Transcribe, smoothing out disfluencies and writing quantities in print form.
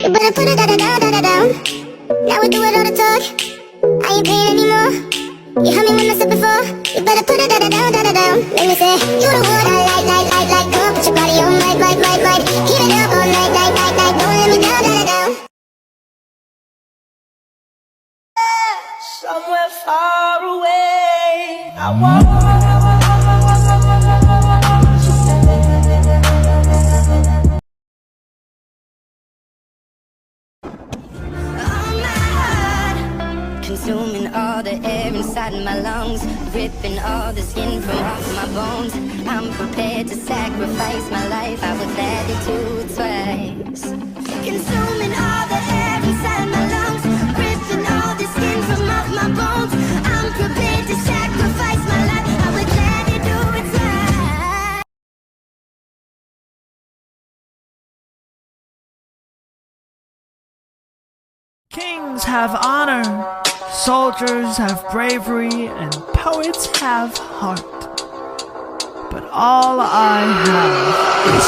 You better put it down. Now we do it all the talk. I ain't paying anymore. You heard me when I said before. You better put it down. Let me say, you the one I like. Come on, put your body on right. Keep it up all night. Don't let me down. Somewhere far away, I want. Consuming all the air inside my lungs, ripping all the skin from off my bones. I'm prepared to sacrifice my life, I would gladly do it twice. Consuming all the air inside my lungs, ripping all the skin from off my bones. I'm prepared to sacrifice my life, I would gladly do it twice. Kings have honor, soldiers have bravery, and poets have heart. But all I have is